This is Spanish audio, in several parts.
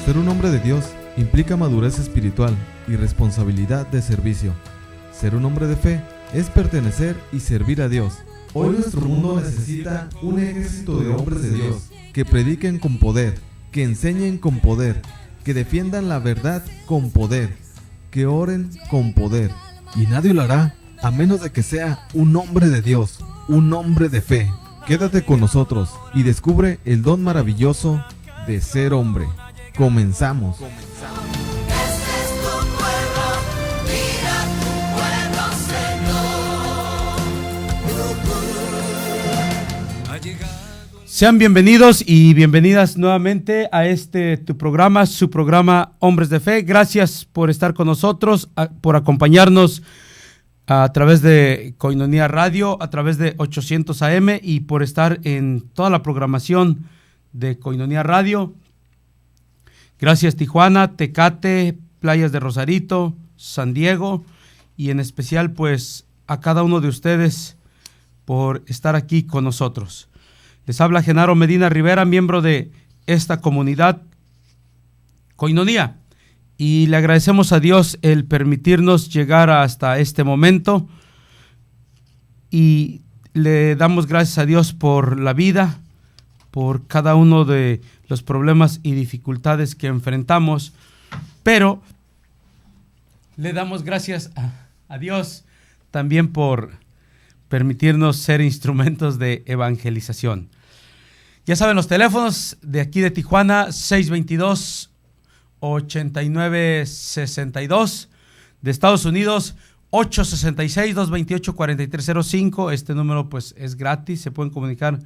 Ser un hombre de Dios implica madurez espiritual y responsabilidad de servicio. Ser un hombre de fe es pertenecer y servir a Dios. Hoy nuestro mundo necesita un ejército de hombres de Dios que prediquen con poder, que enseñen con poder, que defiendan la verdad con poder, que oren con poder. Y nadie lo hará a menos de que sea un hombre de Dios, un hombre de fe. Quédate con nosotros y descubre el don maravilloso de ser hombre. Comenzamos. Sean bienvenidos y bienvenidas nuevamente a tu programa, su programa Hombres de Fe. Gracias por estar con nosotros, por acompañarnos a través de Koinonia Radio, a través de 800 AM y por estar en toda la programación de Koinonia Radio. Gracias Tijuana, Tecate, Playas de Rosarito, San Diego y en especial pues a cada uno de ustedes por estar aquí con nosotros. Les habla Genaro Medina Rivera, miembro de esta comunidad Koinonia, y le agradecemos a Dios el permitirnos llegar hasta este momento y le damos gracias a Dios por la vida, por cada uno de los problemas y dificultades que enfrentamos, pero le damos gracias a Dios también por permitirnos ser instrumentos de evangelización. Ya saben, los teléfonos de aquí de Tijuana, 622-8962, de Estados Unidos, 866-228-4305. Este número pues es gratis, se pueden comunicar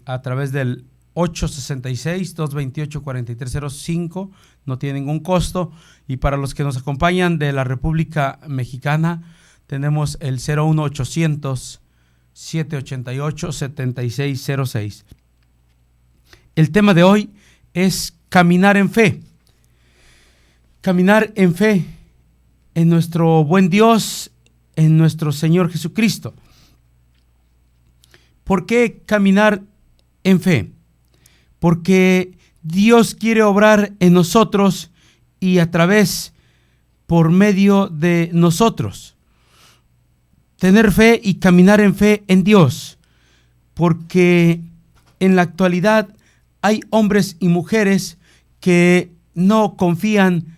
a través del 866-228-4305, no tiene ningún costo. Y para los que nos acompañan de la República Mexicana, tenemos el 01800-788-7606. El tema de hoy es caminar en fe. Caminar en fe en nuestro buen Dios, en nuestro Señor Jesucristo. ¿Por qué caminar en fe? Porque Dios quiere obrar en nosotros y a través, por medio de nosotros. Tener fe y caminar en fe en Dios. Porque en la actualidad hay hombres y mujeres que no confían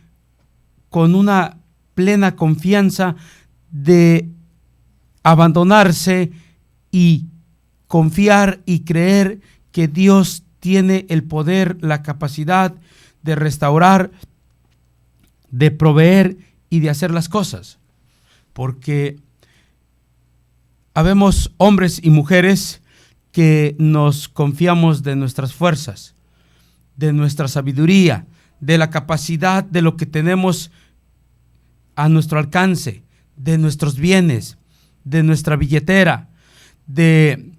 con una plena confianza de abandonarse y confiar y creer que Dios tiene el poder, la capacidad de restaurar, de proveer y de hacer las cosas. Porque habemos hombres y mujeres que nos confiamos de nuestras fuerzas, de nuestra sabiduría, de la capacidad de lo que tenemos a nuestro alcance, de nuestros bienes, de nuestra billetera, de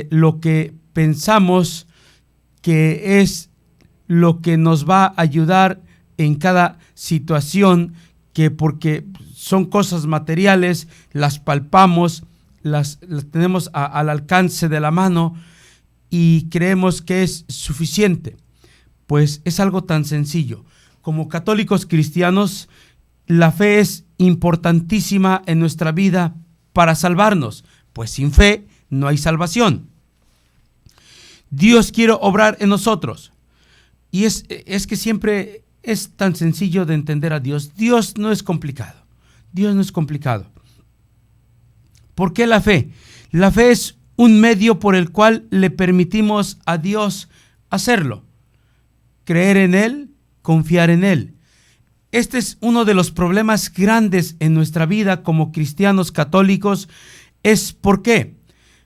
lo que pensamos que es lo que nos va a ayudar en cada situación, que porque son cosas materiales, las palpamos, las tenemos al alcance de la mano y creemos que es suficiente. Pues es algo tan sencillo. Como católicos cristianos, la fe es importantísima en nuestra vida para salvarnos, pues sin fe no hay salvación. Dios quiere obrar en nosotros y es que siempre es tan sencillo de entender a Dios. Dios no es complicado. Dios no es complicado. ¿Por qué la fe? La fe es un medio por el cual le permitimos a Dios hacerlo. Creer en Él, confiar en Él. Este es uno de los problemas grandes en nuestra vida como cristianos católicos. ¿Por qué?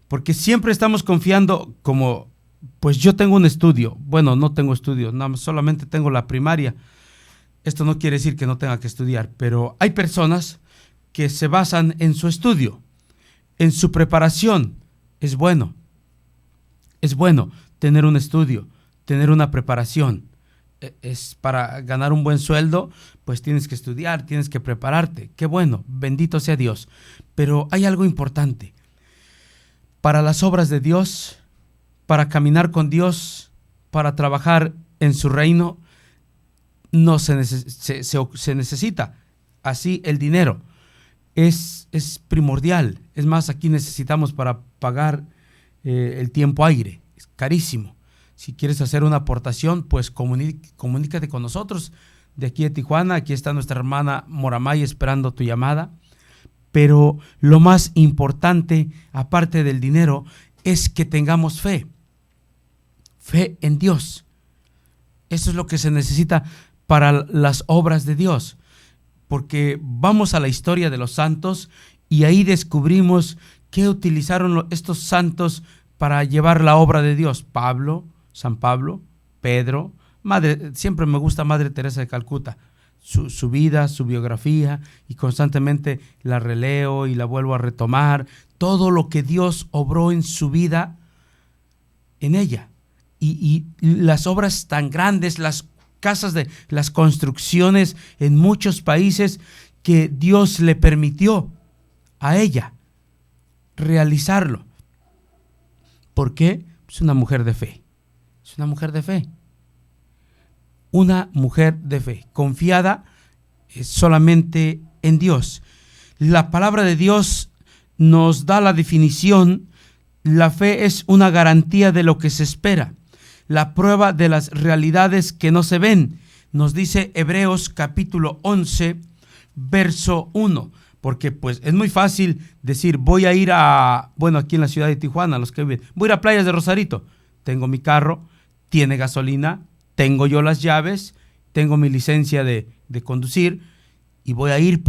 Porque siempre estamos confiando como, pues yo tengo un estudio. Bueno, no tengo estudio, solamente tengo la primaria. Esto no quiere decir que no tenga que estudiar, pero hay personas que se basan en su estudio, en su preparación. Es bueno tener un estudio, tener una preparación. Es para ganar un buen sueldo, pues tienes que estudiar, tienes que prepararte. Qué bueno, bendito sea Dios. Pero hay algo importante. Para las obras de Dios, para caminar con Dios, para trabajar en su reino no se necesita. Así el dinero es primordial. Es más, aquí necesitamos para pagar el tiempo aire. Es carísimo. Si quieres hacer una aportación, pues comunícate con nosotros de aquí de Tijuana. Aquí está nuestra hermana Moramay esperando tu llamada. Pero lo más importante, aparte del dinero, es que tengamos fe. Fe en Dios. Eso es lo que se necesita para las obras de Dios. Porque vamos a la historia de los santos y ahí descubrimos qué utilizaron estos santos para llevar la obra de Dios. San Pablo, Pedro, siempre me gusta Madre Teresa de Calcuta. Su vida, su biografía, y constantemente la releo y la vuelvo a retomar. Todo lo que Dios obró en su vida, en ella. Y las obras tan grandes, las casas, las construcciones en muchos países que Dios le permitió a ella realizarlo. ¿Por qué? Es una mujer de fe. Es una mujer de fe. Una mujer de fe, confiada solamente en Dios. La palabra de Dios nos da la definición. La fe es una garantía de lo que se espera, la prueba de las realidades que no se ven. Nos dice Hebreos capítulo 11, verso 1. Porque pues es muy fácil decir, voy a ir aquí en la ciudad de Tijuana, los que viven, voy a ir a Playas de Rosarito. Tengo mi carro, tiene gasolina, tengo yo las llaves, tengo mi licencia de conducir y voy a ir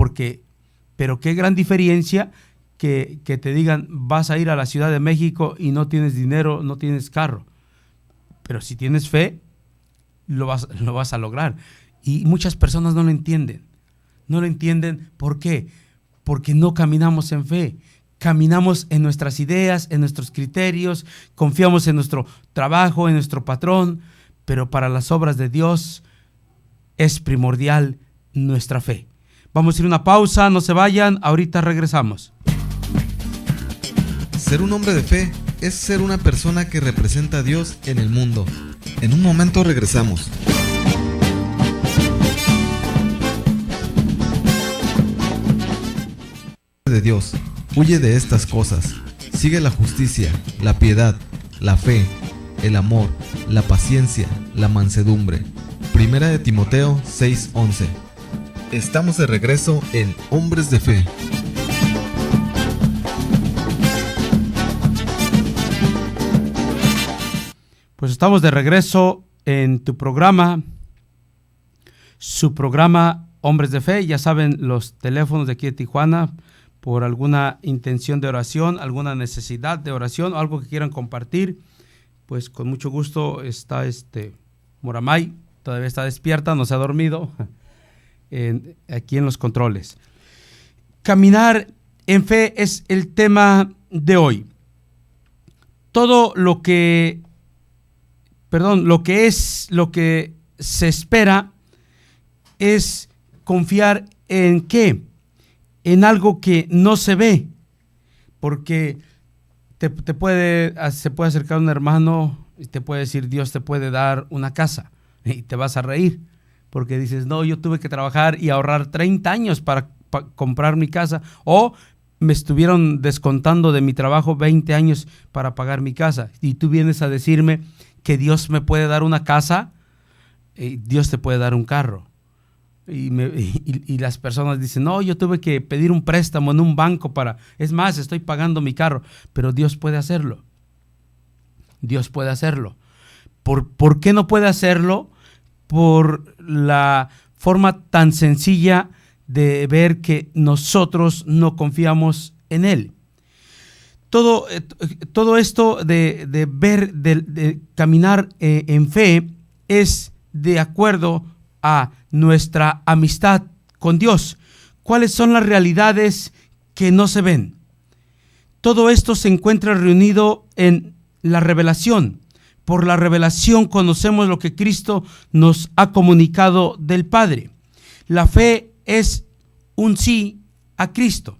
pero qué gran diferencia que te digan, vas a ir a la Ciudad de México y no tienes dinero, no tienes carro. Pero si tienes fe, lo vas a lograr. Y muchas personas no lo entienden. No lo entienden, ¿por qué? Porque no caminamos en fe. Caminamos en nuestras ideas, en nuestros criterios, confiamos en nuestro trabajo, en nuestro patrón, pero para las obras de Dios es primordial nuestra fe. Vamos a ir a una pausa, no se vayan, ahorita regresamos. Ser un hombre de fe es ser una persona que representa a Dios en el mundo. En un momento regresamos. De Dios, huye de estas cosas. Sigue la justicia, la piedad, la fe, el amor, la paciencia, la mansedumbre. Primera de Timoteo 6:11. Estamos de regreso en Hombres de Fe. Pues estamos de regreso en tu programa, su programa Hombres de Fe. Ya saben los teléfonos de aquí de Tijuana, por alguna intención de oración, alguna necesidad de oración, algo que quieran compartir, pues con mucho gusto está Moramay, todavía está despierta, no se ha dormido, aquí en los controles. Caminar en fe es el tema de hoy. Todo lo que se espera es confiar en ¿qué? En algo que no se ve, porque se puede acercar un hermano y te puede decir, Dios te puede dar una casa, y te vas a reír, porque dices, no, yo tuve que trabajar y ahorrar 30 años para comprar mi casa, o me estuvieron descontando de mi trabajo 20 años para pagar mi casa, y tú vienes a decirme que Dios me puede dar una casa, y Dios te puede dar un carro. Y las personas dicen, no, yo tuve que pedir un préstamo en un banco es más, estoy pagando mi carro, pero Dios puede hacerlo. Dios puede hacerlo. ¿Por qué no puede hacerlo? Por la forma tan sencilla de ver que nosotros no confiamos en Él. Todo esto de ver, de caminar en fe, es de acuerdo a nuestra amistad con Dios. ¿Cuáles son las realidades que no se ven? Todo esto se encuentra reunido en la revelación. Por la revelación conocemos lo que Cristo nos ha comunicado del Padre. La fe es un sí a Cristo.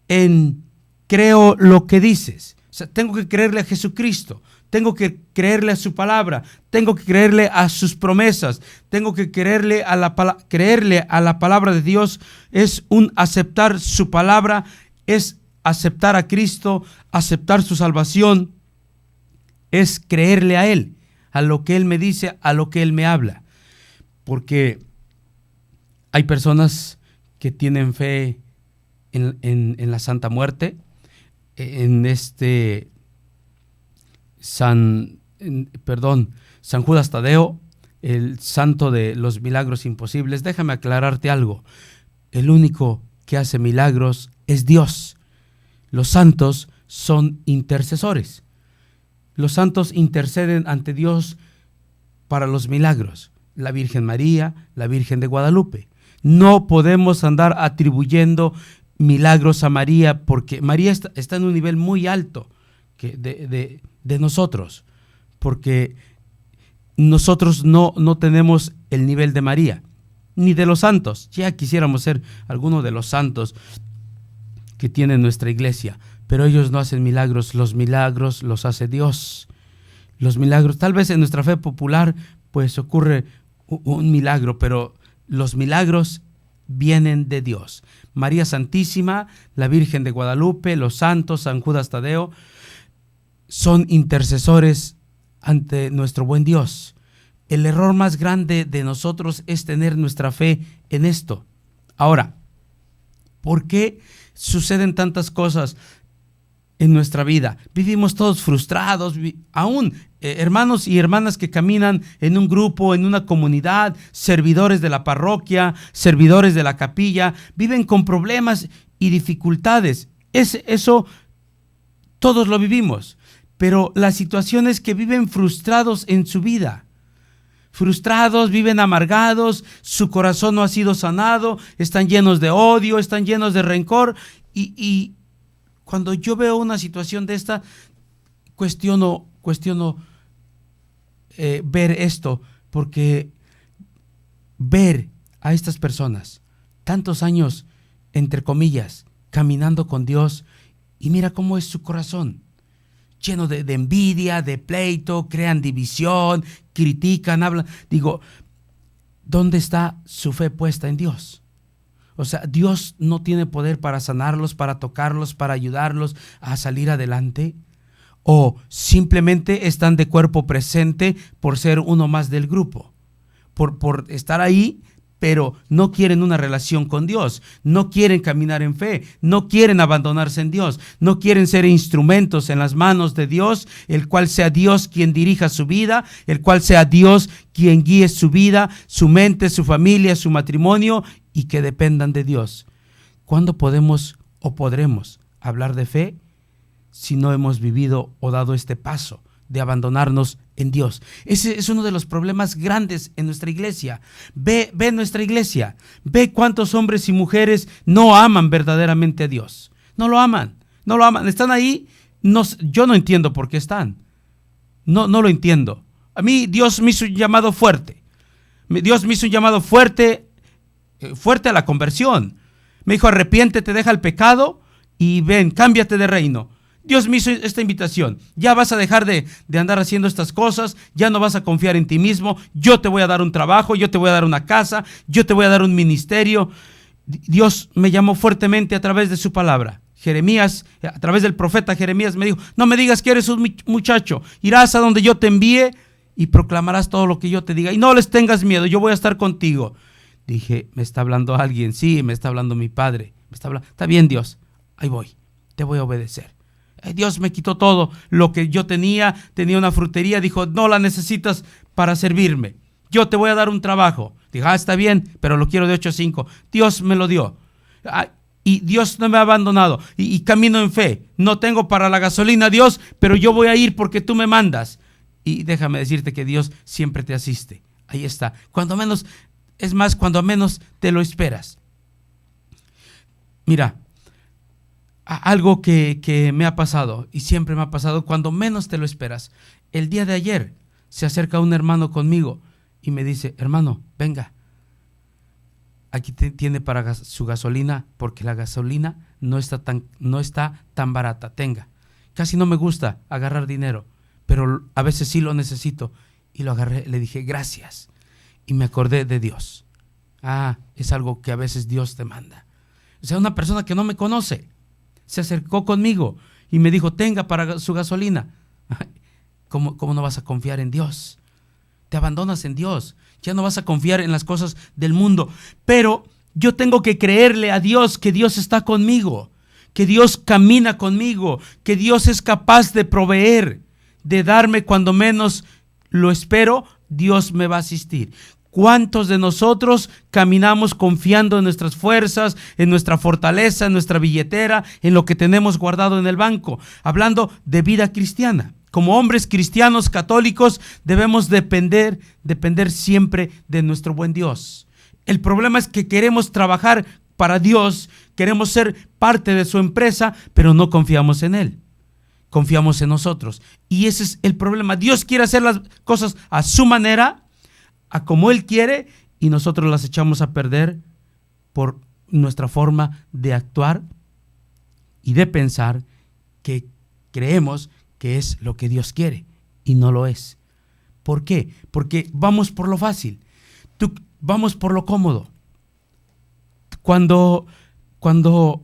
En creo lo que dices. O sea, tengo que creerle a Jesucristo, tengo que creerle a su palabra, tengo que creerle a sus promesas, tengo que creerle a la palabra de Dios. Es un aceptar su palabra, es aceptar a Cristo, aceptar su salvación, es creerle a Él, a lo que Él me dice, a lo que Él me habla. Porque hay personas que tienen fe en la Santa Muerte, en San Judas Tadeo, el santo de los milagros imposibles. Déjame aclararte algo. El único que hace milagros es Dios. Los santos son intercesores. Los santos interceden ante Dios para los milagros. La Virgen María, la Virgen de Guadalupe. No podemos andar atribuyendo milagros a María, porque María está en un nivel muy alto de nosotros, porque nosotros no tenemos el nivel de María, ni de los santos. Ya quisiéramos ser alguno de los santos que tiene nuestra iglesia, pero ellos no hacen milagros. Los milagros los hace Dios. Los milagros, tal vez en nuestra fe popular pues ocurre un milagro, pero los milagros vienen de Dios. María Santísima, la Virgen de Guadalupe, los santos, San Judas Tadeo, son intercesores ante nuestro buen Dios. El error más grande de nosotros es tener nuestra fe en esto. Ahora, ¿por qué suceden tantas cosas en nuestra vida? Vivimos todos frustrados, aún hermanos y hermanas que caminan en un grupo, en una comunidad, servidores de la parroquia, servidores de la capilla, viven con problemas y dificultades. Eso todos lo vivimos, pero la situación es que viven frustrados en su vida. Frustrados, viven amargados, su corazón no ha sido sanado, están llenos de odio, están llenos de rencor, y cuando yo veo una situación de esta, cuestiono ver esto, porque ver a estas personas tantos años, entre comillas, caminando con Dios, y mira cómo es su corazón, lleno de envidia, de pleito, crean división, critican, hablan. Digo, ¿dónde está su fe puesta en Dios? O sea, Dios no tiene poder para sanarlos, para tocarlos, para ayudarlos a salir adelante. O simplemente están de cuerpo presente por ser uno más del grupo, por estar ahí, pero no quieren una relación con Dios, no quieren caminar en fe, no quieren abandonarse en Dios, no quieren ser instrumentos en las manos de Dios, el cual sea Dios quien dirija su vida, el cual sea Dios quien guíe su vida, su mente, su familia, su matrimonio, y que dependan de Dios. ¿Cuándo podemos o podremos hablar de fe si no hemos vivido o dado este paso de abandonarnos en Dios? Ese es uno de los problemas grandes en nuestra iglesia. Ve nuestra iglesia, ve cuántos hombres y mujeres no aman verdaderamente a Dios. No lo aman. Están ahí, yo no entiendo por qué están. No lo entiendo. A mí Dios me hizo un llamado fuerte. Dios me hizo un llamado fuerte a la conversión. Me dijo, arrepiéntete, deja el pecado y ven, cámbiate de reino. Dios me hizo esta invitación. Ya vas a dejar de andar haciendo estas cosas, ya no vas a confiar en ti mismo. Yo te voy a dar un trabajo, yo te voy a dar una casa, yo te voy a dar un ministerio. Dios me llamó fuertemente a través de su palabra. Jeremías, a través del profeta Jeremías, me dijo, no me digas que eres un muchacho, irás a donde yo te envíe y proclamarás todo lo que yo te diga. Y no les tengas miedo, yo voy a estar contigo. Dije, ¿me está hablando alguien? Sí, me está hablando mi padre. Está bien, Dios, ahí voy, te voy a obedecer. Dios me quitó todo lo que yo tenía una frutería, dijo, no la necesitas para servirme, yo te voy a dar un trabajo. Dije, está bien, pero lo quiero de 8 a 5. Dios me lo dio. Y Dios no me ha abandonado, y camino en fe. No tengo para la gasolina, Dios, pero yo voy a ir porque tú me mandas. Y déjame decirte que Dios siempre te asiste. Ahí está, cuando menos te lo esperas. Mira, algo que me ha pasado, y siempre me ha pasado cuando menos te lo esperas. El día de ayer se acerca un hermano conmigo y me dice, hermano, venga, aquí tiene para su gasolina, porque la gasolina no está tan barata, tenga. Casi no me gusta agarrar dinero, pero a veces sí lo necesito. Y lo agarré, le dije gracias. Y me acordé de Dios. Es algo que a veces Dios te manda. O sea, una persona que no me conoce se acercó conmigo y me dijo, tenga para su gasolina. ¿Cómo no vas a confiar en Dios? Te abandonas en Dios. Ya no vas a confiar en las cosas del mundo. Pero yo tengo que creerle a Dios que Dios está conmigo, que Dios camina conmigo, que Dios es capaz de proveer, de darme cuando menos lo espero. Dios me va a asistir. ¿Cuántos de nosotros caminamos confiando en nuestras fuerzas, en nuestra fortaleza, en nuestra billetera, en lo que tenemos guardado en el banco? Hablando de vida cristiana. Como hombres cristianos católicos debemos depender siempre de nuestro buen Dios. El problema es que queremos trabajar para Dios, queremos ser parte de su empresa, pero no confiamos en Él. Confiamos en nosotros. Y ese es el problema. Dios quiere hacer las cosas a su manera, a como Él quiere, y nosotros las echamos a perder por nuestra forma de actuar y de pensar que creemos que es lo que Dios quiere y no lo es. ¿Por qué? Porque vamos por lo fácil, vamos por lo cómodo. Cuando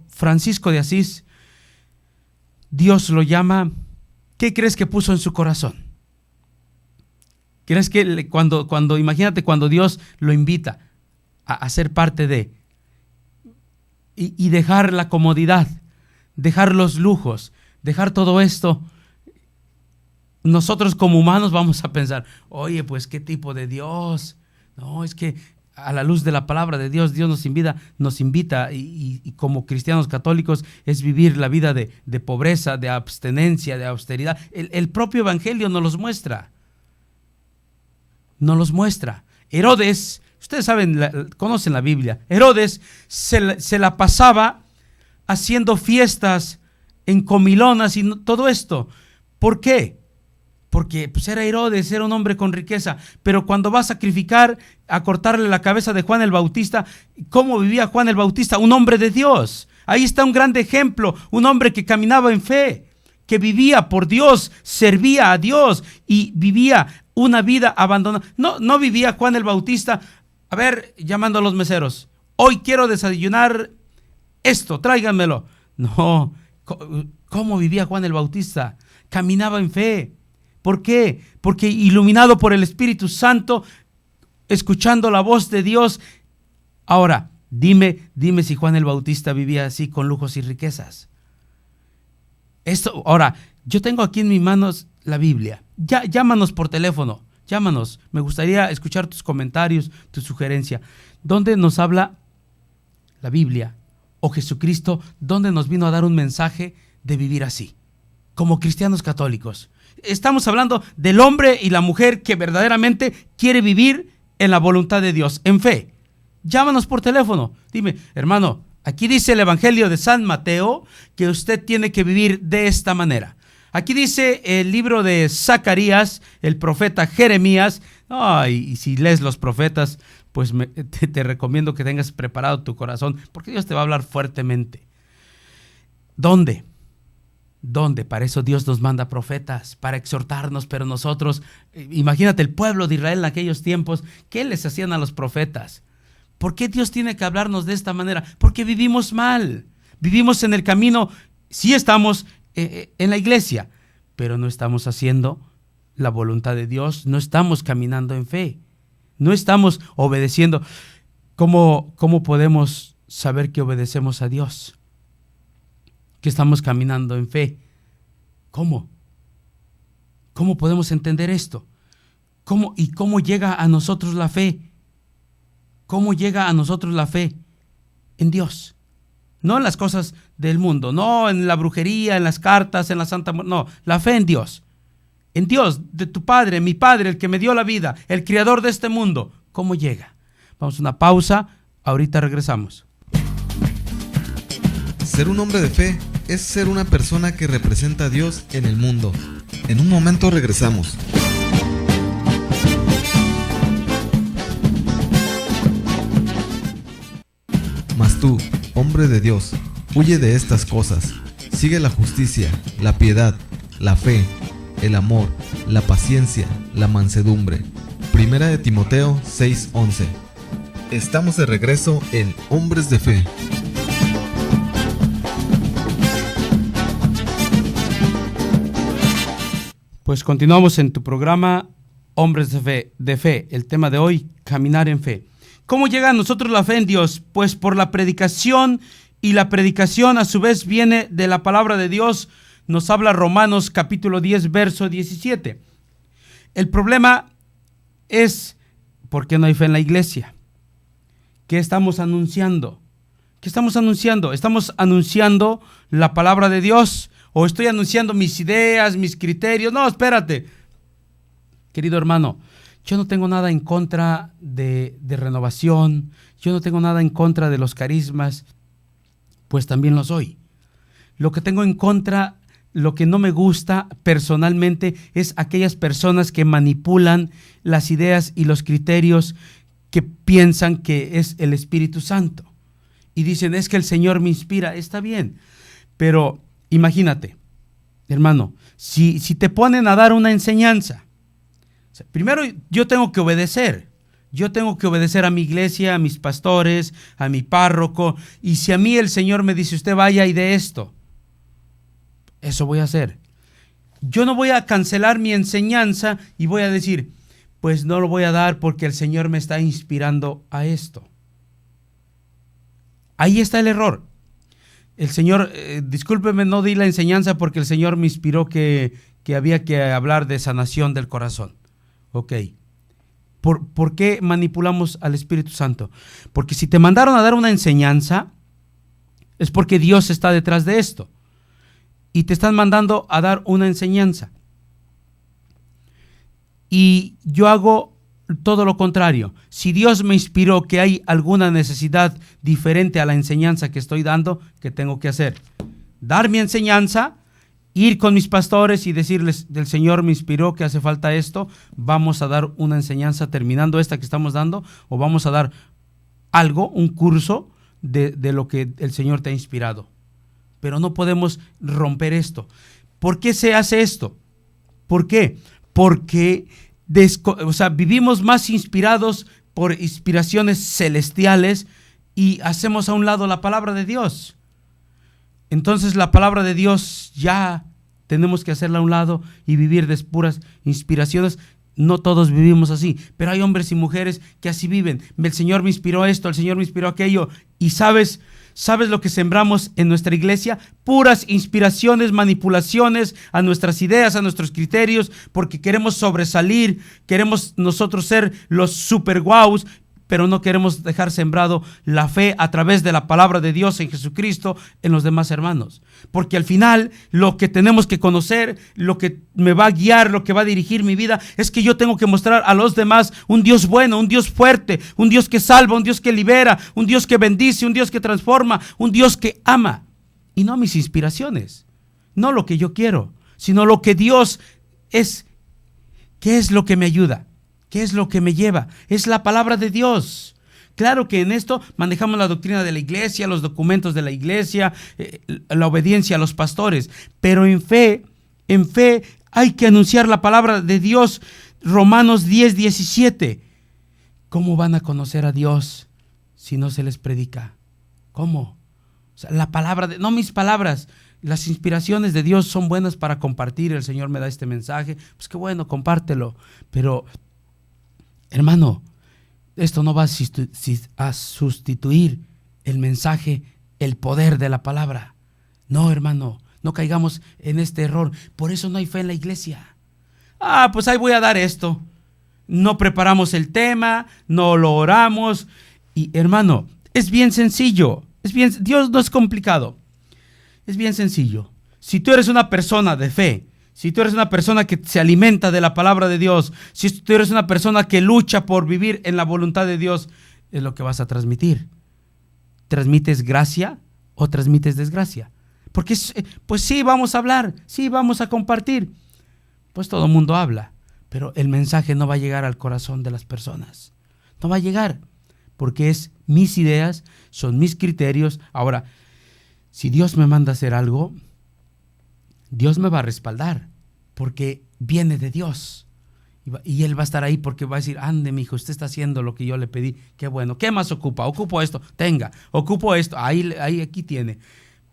Francisco de Asís, Dios lo llama, ¿qué crees que puso en su corazón? ¿Crees que imagínate cuando Dios lo invita a ser parte de y dejar la comodidad, dejar los lujos, dejar todo esto? Nosotros como humanos vamos a pensar, oye, pues qué tipo de Dios. No, es que a la luz de la palabra de Dios, Dios nos invita y como cristianos católicos es vivir la vida de pobreza, de abstenencia, de austeridad. El propio evangelio nos los muestra. Herodes, ustedes saben, conocen la Biblia. Herodes se la pasaba haciendo fiestas en comilonas y todo esto. ¿Por qué? Porque pues era Herodes, era un hombre con riqueza, pero cuando va a sacrificar, a cortarle la cabeza de Juan el Bautista, ¿cómo vivía Juan el Bautista? Un hombre de Dios. Ahí está un gran ejemplo, un hombre que caminaba en fe, que vivía por Dios, servía a Dios y vivía una vida abandonada. No vivía Juan el Bautista, a ver, llamando a los meseros, hoy quiero desayunar esto, tráiganmelo. No, ¿cómo vivía Juan el Bautista? Caminaba en fe. ¿Por qué? Porque iluminado por el Espíritu Santo, escuchando la voz de Dios. Ahora, dime si Juan el Bautista vivía así con lujos y riquezas. Ahora, yo tengo aquí en mis manos la Biblia. Llámanos por teléfono, llámanos. Me gustaría escuchar tus comentarios, tu sugerencia. ¿Dónde nos habla la Biblia o Jesucristo? ¿Dónde nos vino a dar un mensaje de vivir así, como cristianos católicos? Estamos hablando del hombre y la mujer que verdaderamente quiere vivir en la voluntad de Dios, en fe. Llámanos por teléfono. Dime, hermano, aquí dice el Evangelio de San Mateo que usted tiene que vivir de esta manera. Aquí dice el libro de Zacarías, el profeta Jeremías. Y si lees los profetas, pues te recomiendo que tengas preparado tu corazón, porque Dios te va a hablar fuertemente. ¿Dónde? Para eso Dios nos manda profetas, para exhortarnos, pero nosotros, imagínate el pueblo de Israel en aquellos tiempos, ¿qué les hacían a los profetas? ¿Por qué Dios tiene que hablarnos de esta manera? Porque vivimos mal, vivimos en el camino, sí estamos en la iglesia, pero no estamos haciendo la voluntad de Dios, no estamos caminando en fe, no estamos obedeciendo. ¿Cómo podemos saber que obedecemos a Dios? Que estamos caminando en fe. ¿Cómo podemos entender esto? ¿Cómo llega a nosotros la fe? ¿Cómo llega a nosotros la fe? En Dios. No en las cosas del mundo, no en la brujería, en las cartas, en la Santa Muerte. No, la fe en Dios. En Dios, de tu Padre, mi Padre, el que me dio la vida, el Creador de este mundo. ¿Cómo llega? Vamos a una pausa, ahorita regresamos. Ser un hombre de fe es ser una persona que representa a Dios en el mundo. En un momento regresamos. Mas tú, hombre de Dios, huye de estas cosas. Sigue la justicia, la piedad, la fe, el amor, la paciencia, la mansedumbre. Primera de Timoteo 6:11. Estamos de regreso en Hombres de Fe. Pues continuamos en tu programa Hombres de Fe. El tema de hoy, caminar en fe. ¿Cómo llega a nosotros la fe en Dios? Pues por la predicación, y la predicación a su vez viene de la palabra de Dios. Nos habla Romanos capítulo 10, verso 17. El problema es, ¿por qué no hay fe en la iglesia? ¿Qué estamos anunciando? ¿Qué estamos anunciando? ¿Estamos anunciando la palabra de Dios? ¿O estoy anunciando mis ideas, mis criterios? No, espérate. Querido hermano, yo no tengo nada en contra de renovación. Yo no tengo nada en contra de los carismas, pues también lo soy. Lo que tengo en contra, lo que no me gusta personalmente, es aquellas personas que manipulan las ideas y los criterios que piensan que es el Espíritu Santo. Y dicen, es que el Señor me inspira. Está bien, pero imagínate, hermano, si te ponen a dar una enseñanza, primero yo tengo que obedecer. Yo tengo que obedecer a mi iglesia, a mis pastores, a mi párroco. Y si a mí el Señor me dice, usted vaya y de esto, eso voy a hacer. Yo no voy a cancelar mi enseñanza y voy a decir, pues no lo voy a dar porque el Señor me está inspirando a esto. Ahí está el error. El Señor, discúlpeme, no di la enseñanza porque el Señor me inspiró que había que hablar de sanación del corazón. Ok. ¿Por qué manipulamos al Espíritu Santo? Porque si te mandaron a dar una enseñanza, es porque Dios está detrás de esto. Y te están mandando a dar una enseñanza. Y yo hago todo lo contrario. Si Dios me inspiró que hay alguna necesidad diferente a la enseñanza que estoy dando, ¿qué tengo que hacer? Dar mi enseñanza, ir con mis pastores y decirles, del Señor me inspiró que hace falta esto, vamos a dar una enseñanza terminando esta que estamos dando, o vamos a dar algo, un curso de lo que el Señor te ha inspirado. Pero no podemos romper esto. ¿Por qué se hace esto? ¿Por qué? Porque vivimos más inspirados por inspiraciones celestiales y hacemos a un lado la palabra de Dios. Entonces la palabra de Dios ya tenemos que hacerla a un lado y vivir de puras inspiraciones. No todos vivimos así, pero hay hombres y mujeres que así viven. El Señor me inspiró esto, el Señor me inspiró aquello. Y ¿sabes lo que sembramos en nuestra iglesia? Puras inspiraciones, manipulaciones a nuestras ideas, a nuestros criterios, porque queremos sobresalir, queremos nosotros ser los super guaus, pero no queremos dejar sembrado la fe a través de la palabra de Dios en Jesucristo en los demás hermanos. Porque al final lo que tenemos que conocer, lo que me va a guiar, lo que va a dirigir mi vida, es que yo tengo que mostrar a los demás un Dios bueno, un Dios fuerte, un Dios que salva, un Dios que libera, un Dios que bendice, un Dios que transforma, un Dios que ama. Y no mis inspiraciones, no lo que yo quiero, sino lo que Dios es. ¿Qué es lo que me ayuda? ¿Qué es lo que me lleva? Es la palabra de Dios. Claro que en esto manejamos la doctrina de la iglesia, los documentos de la iglesia, la obediencia a los pastores, pero en fe hay que anunciar la palabra de Dios. Romanos 10:17. ¿Cómo van a conocer a Dios si no se les predica? ¿Cómo? O sea, la palabra, no mis palabras, las inspiraciones de Dios son buenas para compartir. El Señor me da este mensaje, pues qué bueno, compártelo. Pero hermano, esto no va a sustituir el mensaje, el poder de la palabra. No, hermano, no caigamos en este error. Por eso no hay fe en la iglesia. Pues ahí voy a dar esto. No preparamos el tema, no lo oramos. Y hermano, es bien sencillo. Dios no es complicado. Es bien sencillo. Si tú eres una persona de fe, si tú eres una persona que se alimenta de la palabra de Dios, si tú eres una persona que lucha por vivir en la voluntad de Dios, es lo que vas a transmitir. ¿Transmites gracia o transmites desgracia? Porque pues sí, vamos a hablar, sí, vamos a compartir. Pues todo el mundo habla, pero el mensaje no va a llegar al corazón de las personas. No va a llegar, porque es mis ideas, son mis criterios. Ahora, si Dios me manda a hacer algo, Dios me va a respaldar porque viene de Dios. Y Él va a estar ahí porque va a decir, ande, mi hijo, usted está haciendo lo que yo le pedí, qué bueno. ¿Qué más ocupa? Ocupo esto, tenga. Ocupo esto, aquí tiene.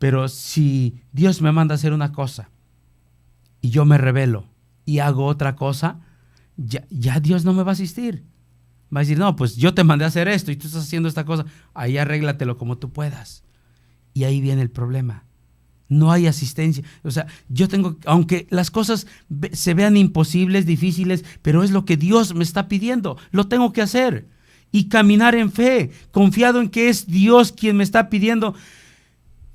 Pero si Dios me manda a hacer una cosa y yo me rebelo y hago otra cosa, ya Dios no me va a asistir. Va a decir, no, pues yo te mandé a hacer esto y tú estás haciendo esta cosa. Ahí arréglatelo como tú puedas. Y ahí viene el problema. No hay asistencia. O sea, aunque las cosas se vean imposibles, difíciles, pero es lo que Dios me está pidiendo. Lo tengo que hacer. Y caminar en fe, confiado en que es Dios quien me está pidiendo.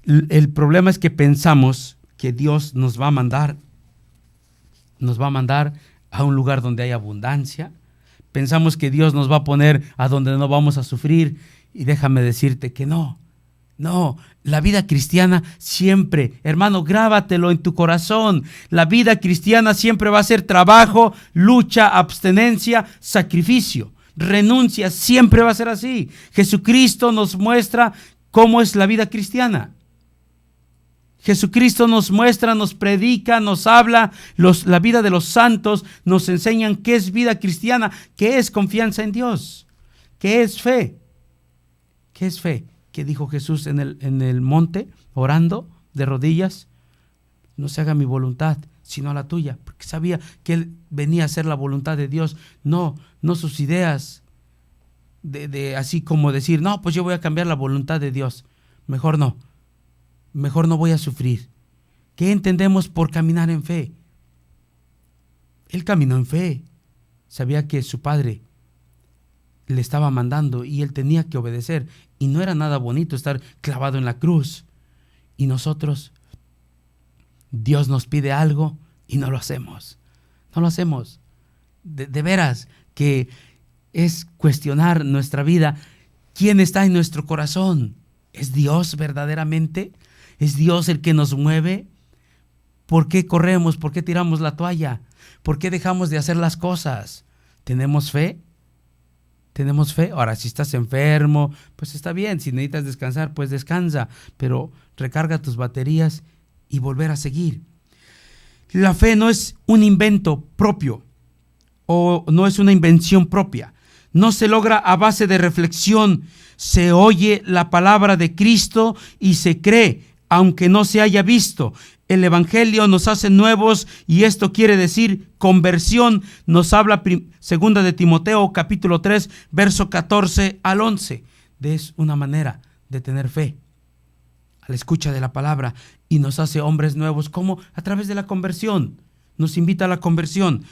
El problema es que pensamos que Dios nos va a mandar a un lugar donde hay abundancia. Pensamos que Dios nos va a poner a donde no vamos a sufrir. Y déjame decirte que no. No, la vida cristiana siempre, hermano, grábatelo en tu corazón. La vida cristiana siempre va a ser trabajo, lucha, abstenencia, sacrificio, renuncia, siempre va a ser así. Jesucristo nos muestra cómo es la vida cristiana. Jesucristo nos muestra, nos predica, nos habla, la vida de los santos nos enseñan qué es vida cristiana, qué es confianza en Dios, qué es fe, qué es fe. Que dijo Jesús en el monte, orando de rodillas, no se haga mi voluntad, sino la tuya, porque sabía que él venía a hacer la voluntad de Dios, no sus ideas, de así como decir, no, pues yo voy a cambiar la voluntad de Dios, mejor no voy a sufrir. ¿Qué entendemos por caminar en fe? Él caminó en fe, sabía que su padre le estaba mandando y él tenía que obedecer. Y no era nada bonito estar clavado en la cruz. Y nosotros, Dios nos pide algo y no lo hacemos. No lo hacemos. De veras que es cuestionar nuestra vida. ¿Quién está en nuestro corazón? ¿Es Dios verdaderamente? ¿Es Dios el que nos mueve? ¿Por qué corremos? ¿Por qué tiramos la toalla? ¿Por qué dejamos de hacer las cosas? ¿Tenemos fe? ¿Tenemos fe? Ahora, si estás enfermo, pues está bien. Si necesitas descansar, pues descansa. Pero recarga tus baterías y volver a seguir. La fe no es un invento propio o no es una invención propia. No se logra a base de reflexión. Se oye la palabra de Cristo y se cree, aunque no se haya visto. El Evangelio nos hace nuevos y esto quiere decir conversión. Nos habla segunda de Timoteo capítulo 3 verso 14 al 11. Es una manera de tener fe a la escucha de la palabra y nos hace hombres nuevos. ¿Cómo? A través de la conversión. Nos invita a la conversión.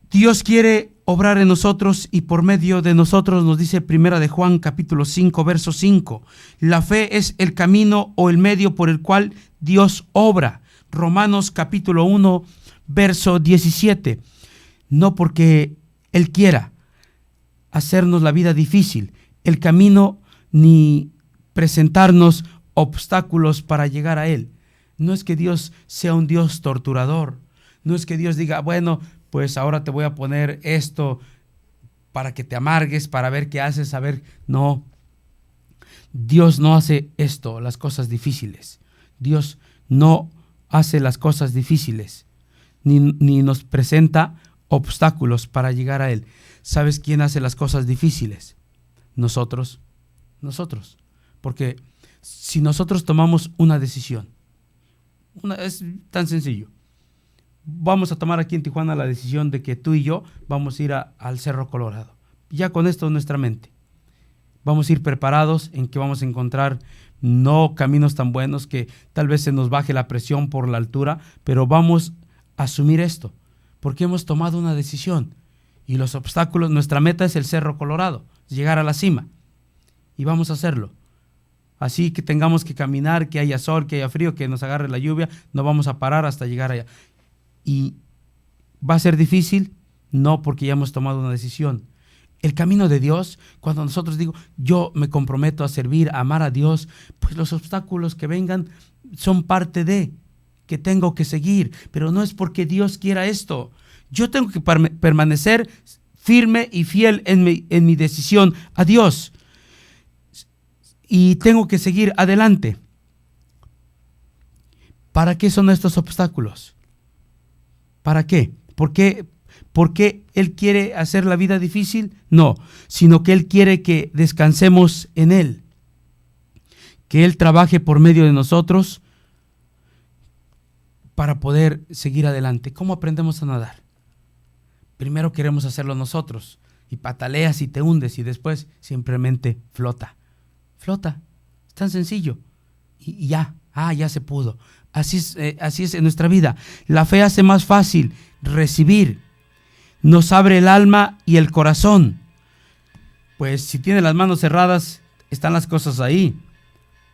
Dios quiere obrar en nosotros y por medio de nosotros, nos dice primera de Juan capítulo 5 verso 5. La fe es el camino o el medio por el cual Dios obra. Romanos capítulo 1 verso 17. No porque Él quiera hacernos la vida difícil, el camino, ni presentarnos obstáculos para llegar a Él. No es que Dios sea un Dios torturador. No es que Dios diga, bueno, pues ahora te voy a poner esto para que te amargues, para ver qué haces, a ver. No, Dios no hace esto, las cosas difíciles. Dios no hace las cosas difíciles, ni nos presenta obstáculos para llegar a Él. ¿Sabes quién hace las cosas difíciles? Nosotros. Porque si nosotros tomamos una decisión, es tan sencillo. Vamos a tomar aquí en Tijuana la decisión de que tú y yo vamos a ir al Cerro Colorado. Ya con esto en nuestra mente. Vamos a ir preparados en que vamos a encontrar no caminos tan buenos, que tal vez se nos baje la presión por la altura, pero vamos a asumir esto, porque hemos tomado una decisión. Y los obstáculos, nuestra meta es el Cerro Colorado, llegar a la cima. Y vamos a hacerlo. Así que tengamos que caminar, que haya sol, que haya frío, que nos agarre la lluvia, no vamos a parar hasta llegar allá. ¿Y va a ser difícil? No, porque ya hemos tomado una decisión. El camino de Dios, cuando nosotros digo, yo me comprometo a servir, a amar a Dios, pues los obstáculos que vengan son parte de, que tengo que seguir, pero no es porque Dios quiera esto. Yo tengo que permanecer firme y fiel en mi decisión a Dios. Y tengo que seguir adelante. ¿Para qué son estos obstáculos? ¿Para qué? ¿Por qué Él quiere hacer la vida difícil? No, sino que Él quiere que descansemos en Él. Que Él trabaje por medio de nosotros para poder seguir adelante. ¿Cómo aprendemos a nadar? Primero queremos hacerlo nosotros y pataleas y te hundes y después simplemente flota. Flota, es tan sencillo y ya se pudo. Así es en nuestra vida. La fe hace más fácil recibir, nos abre el alma y el corazón. Pues si tienes las manos cerradas, están las cosas ahí,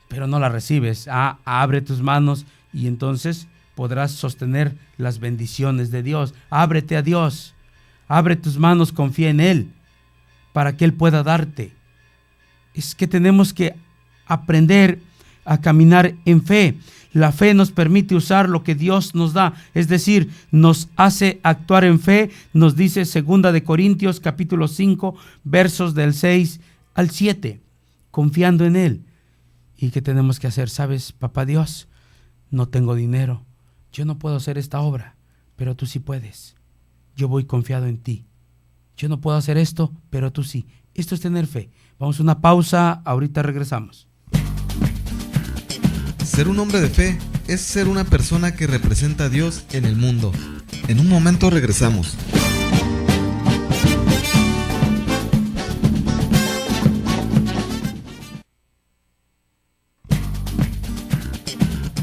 pero no las recibes. Abre tus manos y entonces podrás sostener las bendiciones de Dios. Ábrete a Dios, abre tus manos, confía en Él, para que Él pueda darte. Es que tenemos que aprender a caminar en fe. La fe nos permite usar lo que Dios nos da, es decir, nos hace actuar en fe. Nos dice 2 Corintios capítulo 5, versos del 6 al 7, confiando en Él. ¿Y qué tenemos que hacer? ¿Sabes, papá Dios? No tengo dinero, yo no puedo hacer esta obra, pero tú sí puedes. Yo voy confiado en ti. Yo no puedo hacer esto, pero tú sí. Esto es tener fe. Vamos a una pausa, ahorita regresamos. Ser un hombre de fe es ser una persona que representa a Dios en el mundo. En un momento regresamos.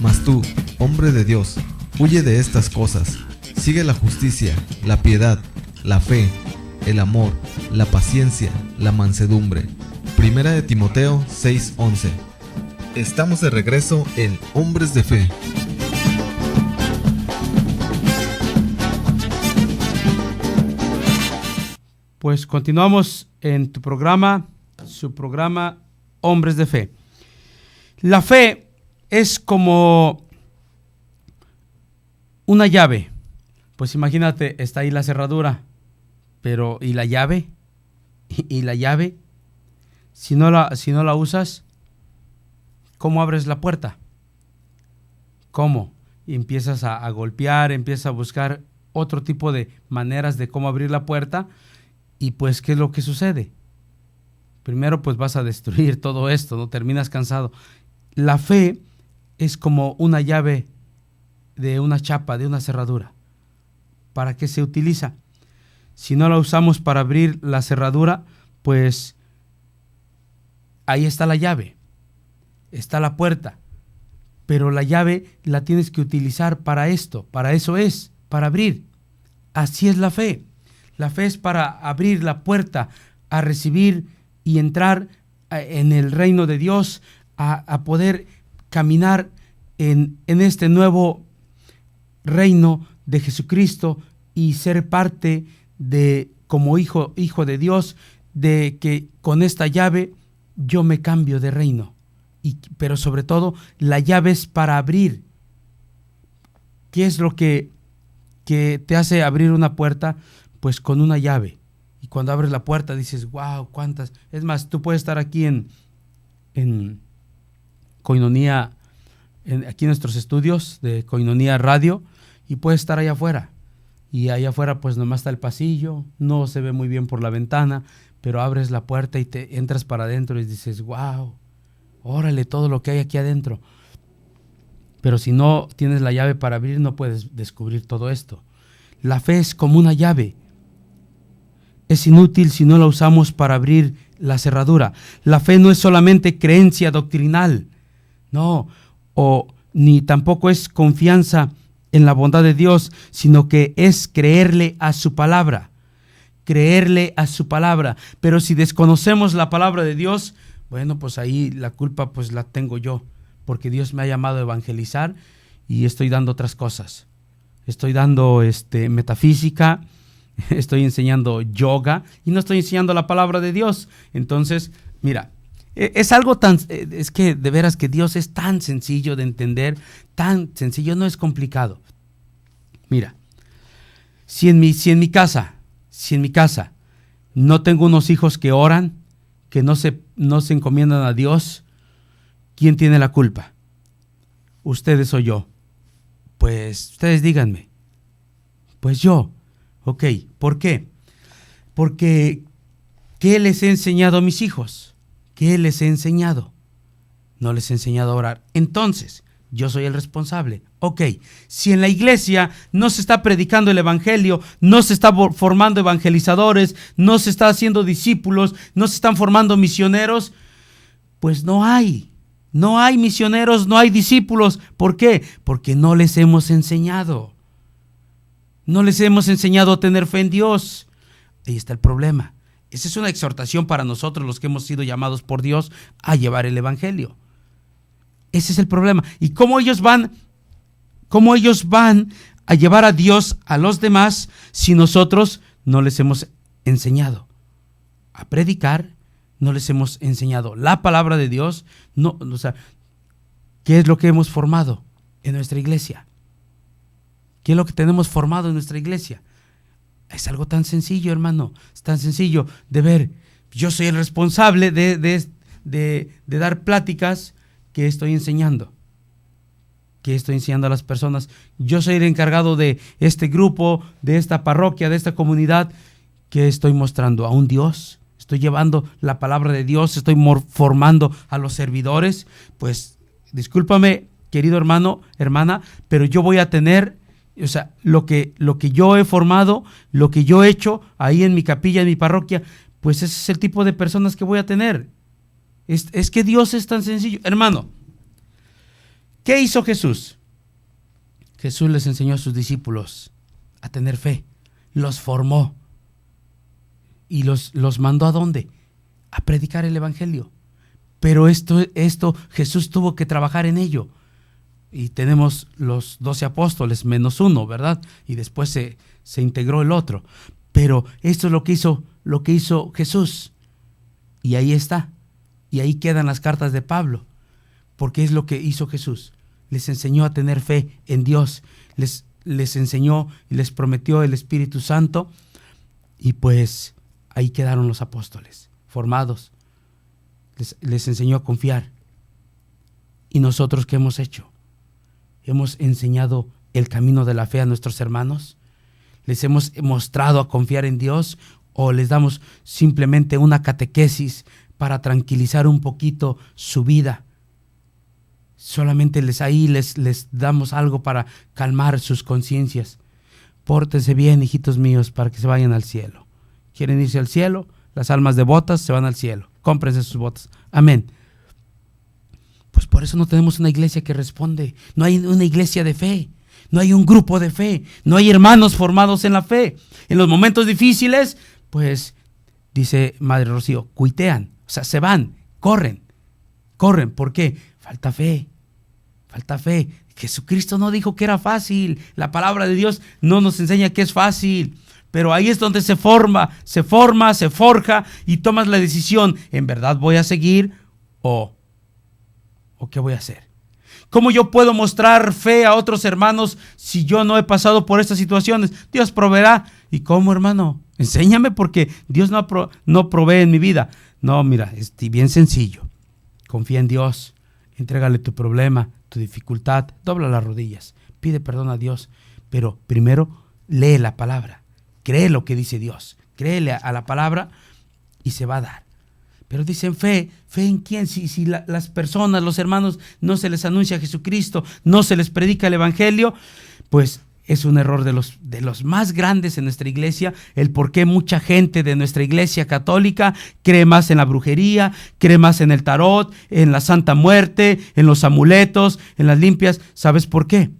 Mas tú, hombre de Dios, huye de estas cosas. Sigue la justicia, la piedad, la fe, el amor, la paciencia, la mansedumbre. 1 Timoteo 6:11. Estamos de regreso en Hombres de Fe. Pues continuamos en tu programa, su programa Hombres de Fe. La fe es como una llave. Pues imagínate, está ahí la cerradura, pero ¿y la llave? ¿Y la llave? Si no la usas, ¿cómo abres la puerta? ¿Cómo? Y empiezas a golpear, empiezas a buscar otro tipo de maneras de cómo abrir la puerta. Y pues, ¿qué es lo que sucede? Primero, pues vas a destruir todo esto, ¿no? Terminas cansado. La fe es como una llave de una chapa, de una cerradura. ¿Para qué se utiliza? Si no la usamos para abrir la cerradura, pues ahí está la llave, está la puerta, pero la llave la tienes que utilizar para esto, para eso es, para abrir. Así es la fe. La fe es para abrir la puerta, a recibir y entrar en el reino de Dios, a poder caminar en este nuevo reino de Jesucristo y ser parte de, como hijo de Dios, de que con esta llave yo me cambio de reino. Pero sobre todo, la llave es para abrir. ¿Qué es lo que te hace abrir una puerta? Pues con una llave. Y cuando abres la puerta dices, wow, cuántas. Es más, tú puedes estar aquí en Koinonia, aquí en nuestros estudios de Koinonia Radio, y puedes estar allá afuera. Y allá afuera pues nomás está el pasillo, no se ve muy bien por la ventana, pero abres la puerta y te entras para adentro y dices, wow, órale todo lo que hay aquí adentro. Pero si no tienes la llave para abrir, no puedes descubrir todo esto. La fe es como una llave. Es inútil si no la usamos para abrir la cerradura. La fe no es solamente creencia doctrinal, no, ni tampoco es confianza en la bondad de Dios, sino que es creerle a su palabra. Creerle a su palabra. Pero si desconocemos la palabra de Dios, bueno, pues ahí la culpa pues la tengo yo, porque Dios me ha llamado a evangelizar y estoy dando otras cosas. Estoy dando metafísica, estoy enseñando yoga y no estoy enseñando la palabra de Dios. Entonces, mira, es algo es que de veras que Dios es tan sencillo de entender, tan sencillo, no es complicado. Mira, si en mi casa no tengo unos hijos que oran, que no se encomiendan a Dios, ¿quién tiene la culpa? Ustedes o yo. Pues ustedes díganme. Pues yo. Ok, ¿por qué? Porque ¿qué les he enseñado a mis hijos? ¿Qué les he enseñado? No les he enseñado a orar. Entonces, yo soy el responsable. Ok, si en la iglesia no se está predicando el evangelio, no se está formando evangelizadores, no se está haciendo discípulos, no se están formando misioneros, pues no hay misioneros, no hay discípulos. ¿Por qué? Porque no les hemos enseñado. No les hemos enseñado a tener fe en Dios. Ahí está el problema. Esa es una exhortación para nosotros, los que hemos sido llamados por Dios a llevar el evangelio. Ese es el problema. ¿Y cómo ellos van a llevar a Dios a los demás si nosotros no les hemos enseñado a predicar? No les hemos enseñado la palabra de Dios. No, o sea, ¿qué es lo que hemos formado en nuestra iglesia? ¿Qué es lo que tenemos formado en nuestra iglesia? Es algo tan sencillo, hermano. Es tan sencillo de ver. Yo soy el responsable de dar pláticas que estoy enseñando. Que estoy enseñando a las personas. Yo soy el encargado de este grupo, de esta parroquia, de esta comunidad, que estoy mostrando a un Dios. Estoy llevando la palabra de Dios. Estoy formando a los servidores. Pues, discúlpame, querido hermano, hermana, pero yo voy a tener, o sea, lo que yo he formado, lo que yo he hecho ahí en mi capilla, en mi parroquia, pues ese es el tipo de personas que voy a tener. Es que Dios es tan sencillo. Hermano, ¿qué hizo Jesús? Jesús les enseñó a sus discípulos a tener fe. Los formó. Y los mandó ¿a dónde? A predicar el evangelio. Pero esto Jesús tuvo que trabajar en ello. Y tenemos los 12 apóstoles menos uno, ¿verdad? Y después se integró el otro. Pero esto es lo que hizo Jesús. Y ahí está. Y ahí quedan las cartas de Pablo. Porque es lo que hizo Jesús. Les enseñó a tener fe en Dios. Les enseñó y les prometió el Espíritu Santo. Y pues ahí quedaron los apóstoles, formados. Les enseñó a confiar. ¿Y nosotros qué hemos hecho? ¿Hemos enseñado el camino de la fe a nuestros hermanos? ¿Les hemos mostrado a confiar en Dios? ¿O les damos simplemente una catequesis para tranquilizar un poquito su vida? Solamente les damos algo para calmar sus conciencias. Pórtense bien, hijitos míos, para que se vayan al cielo. ¿Quieren irse al cielo? Las almas devotas se van al cielo. Cómprense sus botas. Amén. Pues por eso no tenemos una iglesia que responde. No hay una iglesia de fe. No hay un grupo de fe. No hay hermanos formados en la fe. En los momentos difíciles, pues, dice Madre Rocío, cuitean. O sea, se van, corren. ¿Por qué? Falta fe. Jesucristo no dijo que era fácil. La palabra de Dios no nos enseña que es fácil. Pero ahí es donde se forja y tomas la decisión. ¿En verdad voy a seguir o qué voy a hacer? ¿Cómo yo puedo mostrar fe a otros hermanos si yo no he pasado por estas situaciones? Dios proveerá. ¿Y cómo, hermano? Enséñame, porque Dios no provee en mi vida. No, mira, es bien sencillo. Confía en Dios. Entrégale tu problema, tu dificultad. Dobla las rodillas. Pide perdón a Dios. Pero primero lee la palabra. Cree lo que dice Dios. Créele a la palabra y se va a dar. Pero dicen fe en quién, si las personas, los hermanos, no se les anuncia a Jesucristo, no se les predica el evangelio, pues es un error de los más grandes en nuestra iglesia, el por qué mucha gente de nuestra iglesia católica cree más en la brujería, cree más en el tarot, en la Santa Muerte, en los amuletos, en las limpias. ¿Sabes por qué?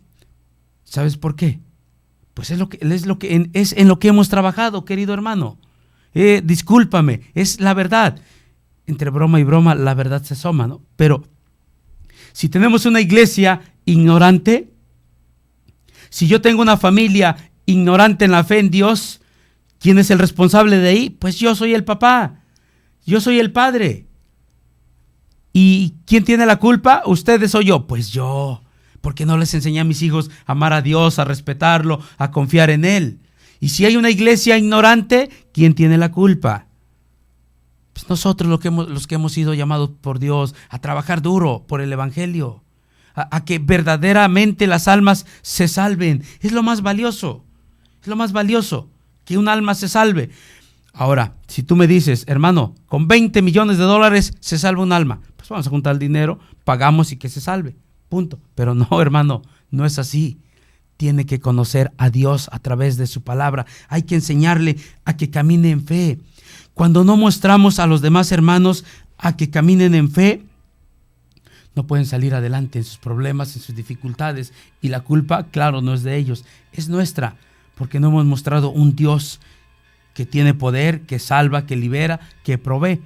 Pues es en lo que hemos trabajado, querido hermano. Discúlpame, es la verdad. Entre broma y broma, la verdad se asoma, ¿no? Pero si tenemos una iglesia ignorante, si yo tengo una familia ignorante en la fe en Dios, ¿quién es el responsable de ahí? Pues yo soy el papá, yo soy el padre. ¿Y quién tiene la culpa? ¿Ustedes o yo? Pues yo. Porque no les enseñé a mis hijos a amar a Dios, a respetarlo, a confiar en Él. Y si hay una iglesia ignorante, ¿quién tiene la culpa? Pues nosotros los que hemos sido llamados por Dios a trabajar duro por el evangelio, a que verdaderamente las almas se salven. Es lo más valioso. Es lo más valioso, que un alma se salve. Ahora, si tú me dices, hermano, con $20 millones se salva un alma, pues vamos a juntar el dinero, pagamos y que se salve. Punto. Pero no, hermano, no es así. Tiene que conocer a Dios a través de su palabra. Hay que enseñarle a que camine en fe. Cuando no mostramos a los demás hermanos a que caminen en fe, no pueden salir adelante en sus problemas, en sus dificultades. Y la culpa, claro, no es de ellos, es nuestra, porque no hemos mostrado un Dios que tiene poder, que salva, que libera, que provee.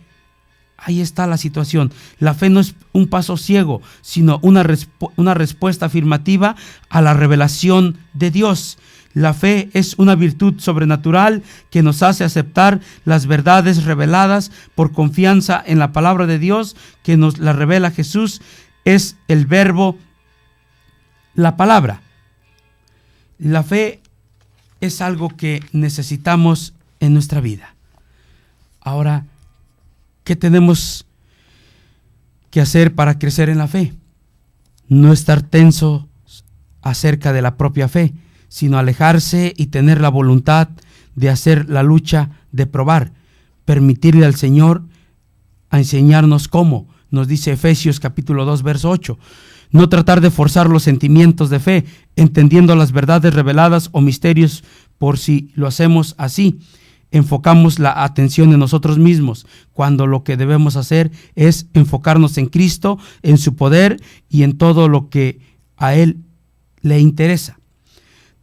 Ahí está la situación. La fe no es un paso ciego, sino una respuesta afirmativa a la revelación de Dios. La fe es una virtud sobrenatural que nos hace aceptar las verdades reveladas por confianza en la palabra de Dios que nos la revela Jesús. Es el verbo, la palabra. La fe es algo que necesitamos en nuestra vida. Ahora, ¿qué tenemos que hacer para crecer en la fe? No estar tensos acerca de la propia fe, sino alejarse y tener la voluntad de hacer la lucha, de probar, permitirle al Señor a enseñarnos cómo, nos dice Efesios capítulo 2, verso 8. No tratar de forzar los sentimientos de fe, entendiendo las verdades reveladas o misterios. Por si lo hacemos así, enfocamos la atención en nosotros mismos, cuando lo que debemos hacer es enfocarnos en Cristo, en su poder y en todo lo que a Él le interesa.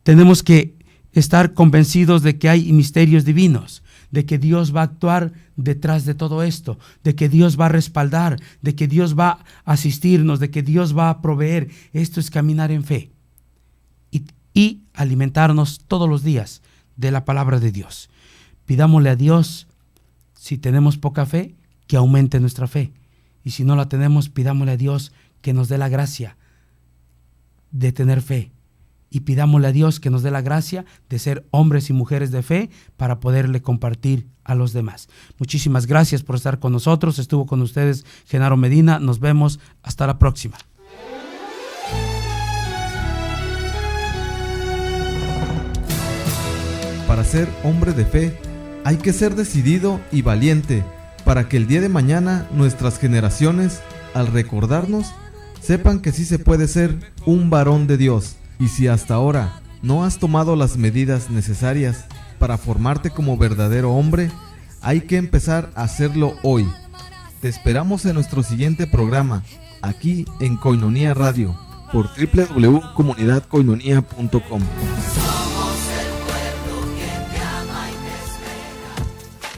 Tenemos que estar convencidos de que hay misterios divinos, de que Dios va a actuar detrás de todo esto, de que Dios va a respaldar, de que Dios va a asistirnos, de que Dios va a proveer. Esto es caminar en fe y alimentarnos todos los días de la palabra de Dios. Pidámosle a Dios, si tenemos poca fe, que aumente nuestra fe. Y si no la tenemos, pidámosle a Dios que nos dé la gracia de tener fe. Y pidámosle a Dios que nos dé la gracia de ser hombres y mujeres de fe para poderle compartir a los demás. Muchísimas gracias por estar con nosotros. Estuvo con ustedes Genaro Medina. Nos vemos. Hasta la próxima. Para ser hombre de fe, hay que ser decidido y valiente para que el día de mañana nuestras generaciones, al recordarnos, sepan que sí se puede ser un varón de Dios. Y si hasta ahora no has tomado las medidas necesarias para formarte como verdadero hombre, hay que empezar a hacerlo hoy. Te esperamos en nuestro siguiente programa, aquí en Koinonia Radio, por www.comunidadkoinonia.com.